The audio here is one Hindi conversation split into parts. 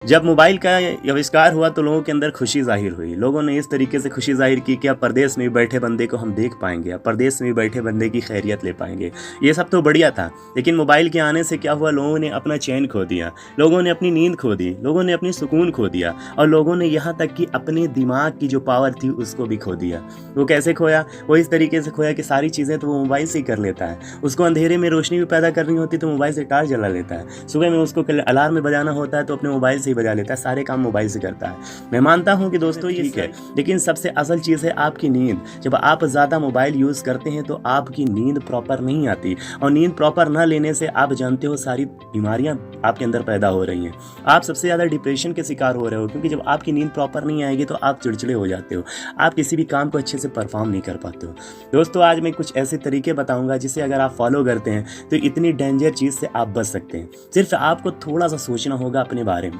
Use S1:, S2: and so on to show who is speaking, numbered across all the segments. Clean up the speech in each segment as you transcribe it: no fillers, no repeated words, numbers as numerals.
S1: जब मोबाइल का आविष्कार हुआ तो लोगों के अंदर खुशी ज़ाहिर हुई। लोगों ने इस तरीके से खुशी ज़ाहिर की कि अब परदेश में भी बैठे बंदे को हम देख पाएँगे, अब परदेश में भी बैठे बंदे की खैरियत ले पाएँगे। ये सब तो बढ़िया था, लेकिन मोबाइल के आने से क्या हुआ, लोगों ने अपना चैन खो दिया, लोगों ने अपनी नींद खो दी, लोगों ने अपनी सुकून खो दिया और लोगों ने यहाँ तक कि अपने दिमाग की जो पावर थी उसको भी खो दिया। वो कैसे खोया? वो इस तरीके से खोया कि सारी चीज़ें तो वो मोबाइल से ही कर लेता है। उसको अंधेरे में रोशनी भी पैदा करनी होती तो मोबाइल से टार्च जला लेता है। सुबह में उसको अलार्म बजाना होता है तो अपने मोबाइल से ही बजा लेता है, सारे काम मोबाइल से करता है। मैं मानता हूं कि दोस्तों ये ठीक है, लेकिन सबसे असल चीज़ है आपकी नींद। जब आप ज़्यादा मोबाइल यूज़ करते हैं तो आपकी नींद प्रॉपर नहीं आती और नींद प्रॉपर ना लेने से आप जानते हो सारी बीमारियां आपके अंदर पैदा हो रही हैं। आप सबसे ज़्यादा डिप्रेशन के शिकार हो रहे हो, क्योंकि जब आपकी नींद प्रॉपर नहीं आएगी तो आप चिड़चिड़े हो जाते हो, आप किसी भी काम को अच्छे से परफॉर्म नहीं कर पाते हो। दोस्तों आज मैं कुछ ऐसे तरीके बताऊंगा जिसे अगर आप फॉलो करते हैं तो इतनी डेंजर चीज़ से आप बच सकते हैं। सिर्फ आपको थोड़ा सा सोचना होगा अपने बारे में,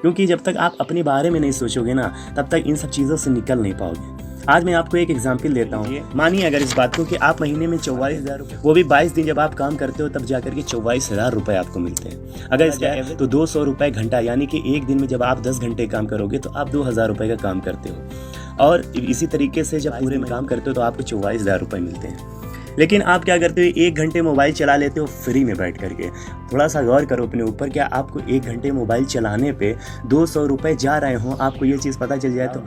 S1: क्योंकि जब तक आप अपने बारे में नहीं सोचोगे ना तब तक इन सब चीज़ों से निकल नहीं पाओगे। आज मैं आपको एक एग्जाम्पल देता हूँ। मानिए अगर इस बात को कि आप महीने में 44,000 रुपये, वो भी 22 दिन जब आप काम करते हो तब जाकर के 24,000 रुपये आपको मिलते हैं। अगर इसका है तो 200 रुपये घंटा, यानी कि एक दिन में जब आप 10 घंटे काम करोगे तो आप 2,000 रुपये का काम करते हो। और इसी तरीके से जब पूरे में काम करते हो तो आपको 24,000 रुपये मिलते हैं। लेकिन आप क्या करते हो, 1 घंटे मोबाइल चला लेते हो फ्री में बैठ करके। थोड़ा सा गौर करो अपने ऊपर, क्या आपको 1 घंटे मोबाइल चलाने पे 200 रुपये जा रहे हों? आपको ये चीज़ पता चल जाए तो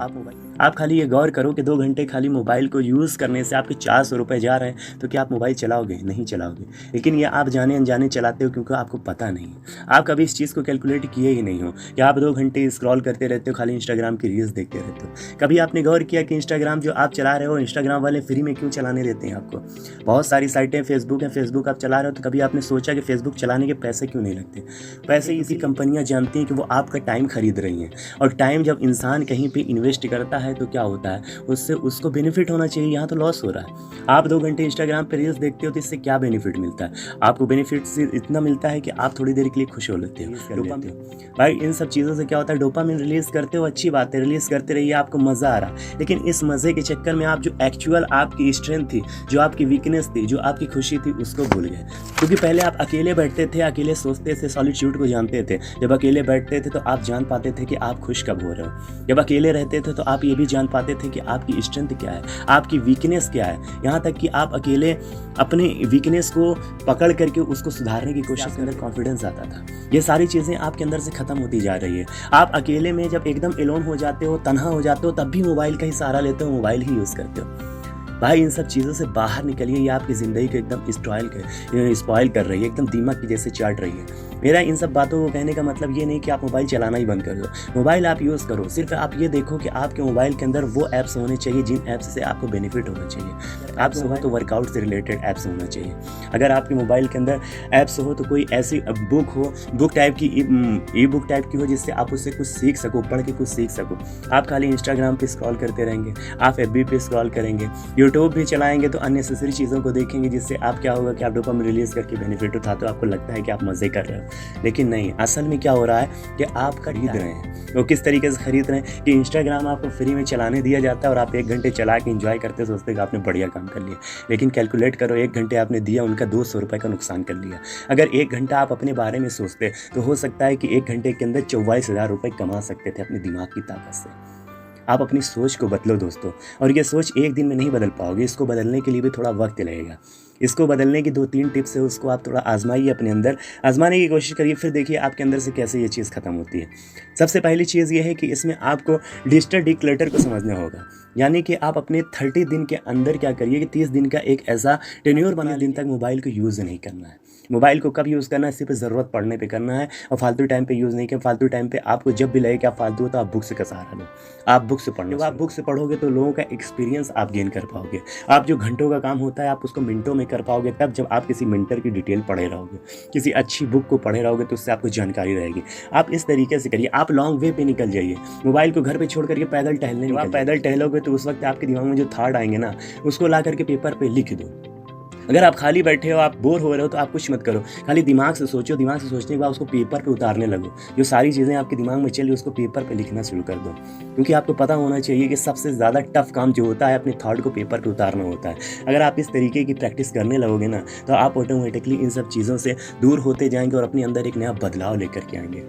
S1: आप खाली ये गौर करो कि 2 घंटे खाली मोबाइल को यूज़ करने से आपके 400 रुपये जा रहे हैं, तो क्या आप मोबाइल चलाओगे? नहीं चलाओगे। लेकिन ये आप जाने अनजाने चलाते हो क्योंकि आपको पता नहीं है। आप कभी इस चीज़ को कैलकुलेट किए ही नहीं हो कि आप 2 घंटे स्क्रॉल करते रहते हो, खाली इंस्टाग्राम की रील्स देखते रहते हो। कभी आपने गौर किया कि इंस्टाग्राम जो आप चला रहे हो, इंस्टाग्राम वाले फ्री में क्यों चलाने देते हैं आपको? बहुत सारी साइटें फेसबुक है, फेसबुक आप चला रहे हो तो कभी आपने सोचा कि फेसबुक चलाने के पैसे क्यों नहीं लगते? पैसे इसी कंपनियां जानती हैं कि वो आपका टाइम खरीद रही हैं, और टाइम जब इंसान कहीं पे इन्वेस्ट करता है तो क्या होता है, उससे उसको बेनिफिट होना चाहिए। यहाँ तो लॉस हो रहा है। आप 2 घंटे इंस्टाग्राम पे रील्स देखते हो तो इससे क्या बेनिफिट मिलता है? आपको बेनिफिट से इतना मिलता है कि आप थोड़ी देर के लिए खुश हो लेते हो। भाई इन सब चीज़ों से क्या होता है, डोपामिन रिलीज करते हो, अच्छी बात है, रिलीज करते रहिए, आपको मज़ा आ रहा है। लेकिन इस मज़े के चक्कर में आप जो एक्चुअल आपकी स्ट्रेंथ थी, जो आपकी वीकनेस थी, जो आपकी खुशी थी, उसको भूल गए। क्योंकि पहले आप अकेले बैठते थे, अकेले सोचते थे, सॉलिट्यूड को जानते थे। जब अकेले बैठते थे तो आप जान पाते थे कि आप खुश कब हो रहे हो। जब अकेले रहते थे तो आप ये भी जान पाते थे कि आपकी स्ट्रेंथ क्या है, आपकी वीकनेस क्या है। यहाँ तक कि आप अकेले अपने वीकनेस को पकड़ करके उसको सुधारने की कोशिश के अंदर कॉन्फिडेंस आता था। ये सारी चीज़ें आपके अंदर से ख़त्म होती जा रही है। आप अकेले में जब एकदम एलोन हो जाते हो, तन्हा हो जाते हो, तब भी मोबाइल का ही सहारा लेते हो, मोबाइल ही यूज़ करते हो। भाई इन सब चीज़ों से बाहर निकलिए, ये आपकी ज़िंदगी को एकदम स्पॉइल कर रही है, एकदम दीमक की जैसे चाट रही है। मेरा इन सब बातों को कहने का मतलब ये नहीं कि आप मोबाइल चलाना ही बंद कर दो। मोबाइल आप यूज़ करो, सिर्फ आप ये देखो कि आपके मोबाइल के अंदर वो ऐप्स होने चाहिए जिन ऐप्स से आपको बेनिफिट होना चाहिए। ऐप्स हो तो वर्कआउट से रिलेटेड ऐप्स होना चाहिए। अगर आपके मोबाइल के अंदर ऐप्स हो तो कोई ऐसी बुक हो, बुक टाइप की, ई बुक टाइप की हो, जिससे आप उससे कुछ सीख सको, पढ़ के कुछ सीख सको। आप खाली इंस्टाग्राम पे स्क्रॉल करते रहेंगे, आप एफबी पे स्क्रॉल करेंगे, यूट्यूब भी चलाएंगे तो अननेसेसरी चीज़ों को देखेंगे, जिससे आप क्या होगा कि आप डोपामिन रिलीज करके बेनिफिट उठाते हो, आपको लगता है कि आप मज़े कर रहे हो। लेकिन नहीं, असल में क्या हो रहा है कि आप खरीद रहे हैं। वो किस तरीके से खरीद रहे हैं कि इंस्टाग्राम आपको फ्री में चलाने दिया जाता है और आप 1 घंटे चला के एंजॉय करते सोचते कि आपने बढ़िया काम कर लिया। लेकिन कैलकुलेट करो, 1 घंटे आपने दिया, उनका 200 रुपये का नुकसान कर लिया। अगर 1 घंटा आप अपने बारे में सोचते तो हो सकता है कि 1 घंटे के अंदर 24,000 रुपये कमा सकते थे अपने दिमाग की ताकत से। आप अपनी सोच को बदलो दोस्तों, और ये सोच एक दिन में नहीं बदल पाओगे, इसको बदलने के लिए भी थोड़ा वक्त लगेगा। इसको बदलने की 2-3 टिप्स है, उसको आप थोड़ा आजमाइए, अपने अंदर आजमाने की कोशिश करिए, फिर देखिए आपके अंदर से कैसे ये चीज़ खत्म होती है। सबसे पहली चीज़ ये है कि इसमें आपको डिजिटल डिक्लटर को समझना होगा। यानी कि आप अपने 30 दिन के अंदर क्या करिए कि 30 दिन का एक ऐसा टेन्योर बना, दिन तक मोबाइल को यूज़ नहीं करना है। मोबाइल को कब यूज़ करना है? सिर्फ ज़रूरत पड़ने पे करना है, और फालतू टाइम पे यूज़ नहीं किया। फालतू टाइम पे आपको जब भी लगे कि आप फालतू हो तो आप बुक से का सहारा लो, आप बुक से पढ़ो। जब आप बुक से पढ़ोगे तो लोगों का एक्सपीरियंस आप गेन कर पाओगे। आप जो घंटों का काम होता है आप उसको मिनटों में कर पाओगे, तब जब आप किसी मेंटर की डिटेल पढ़े रहोगे, किसी अच्छी बुक को पढ़े रहोगे तो उससे आपको जानकारी रहेगी। आप इस तरीके से करिए, आप लॉन्ग वे पे निकल जाइए। मोबाइल को घर पे छोड़ करके पैदल टहलने निकल। आप पैदल टहलोगे तो उस वक्त आपके दिमाग में जो थॉट आएंगे ना, उसको ला करके पेपर पे लिख दो। अगर आप खाली बैठे हो, आप बोर हो रहे हो, तो आप कुछ मत करो, खाली दिमाग से सोचो। दिमाग से सोचने के बाद उसको पेपर पे उतारने लगो। जो सारी चीज़ें आपके दिमाग में चली उसको पेपर पे लिखना शुरू कर दो, क्योंकि आपको पता होना चाहिए कि सबसे ज़्यादा टफ काम जो होता है अपने थॉट को पेपर पे उतारना होता है। अगर आप इस तरीके की प्रैक्टिस करने लगोगे ना, तो आप ऑटोमेटिकली इन सब चीज़ों से दूर होते जाएंगे और अपने अंदर एक नया बदलाव लेकर के आएंगे।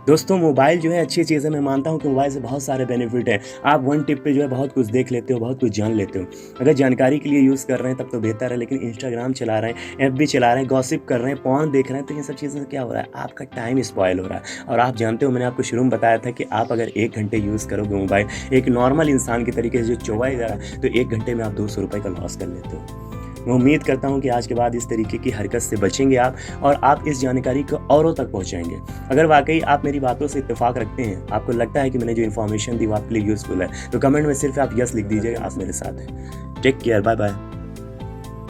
S1: दोस्तों मोबाइल जो है अच्छी चीज़ है, मैं मानता हूँ कि मोबाइल से बहुत सारे बेनिफिट हैं। आप वन टिप पे जो है बहुत कुछ देख लेते हो, बहुत कुछ जान लेते हो। अगर जानकारी के लिए यूज़ कर रहे हैं तब तो बेहतर है, लेकिन इंस्टाग्राम चला रहे हैं, एफबी चला रहे हैं, गॉसिप कर रहे हैं, पोर्न देख रहे हैं, तो इन सब चीज़ों से क्या हो रहा है, आपका टाइम स्पॉइल हो रहा है। और आप जानते हो, मैंने आपको शुरू में बताया था कि आप अगर 1 घंटे यूज़ करोगे मोबाइल एक नॉर्मल इंसान के तरीके से जो चौवाई जा रहा है, तो 1 घंटे में आप 200 रुपये का लॉस कर लेते हो। मैं उम्मीद करता हूँ कि आज के बाद इस तरीके की हरकत से बचेंगे आप, और आप इस जानकारी को औरों तक पहुँचाएँगे। अगर वाक़ई आप मेरी बातों से इत्तेफ़ाक रखते हैं, आपको लगता है कि मैंने जो इन्फॉर्मेशन दी वो आपके लिए यूज़फुल है, तो कमेंट में सिर्फ़ आप यस लिख दीजिएगा, आप मेरे साथ हैं। Take care, bye bye.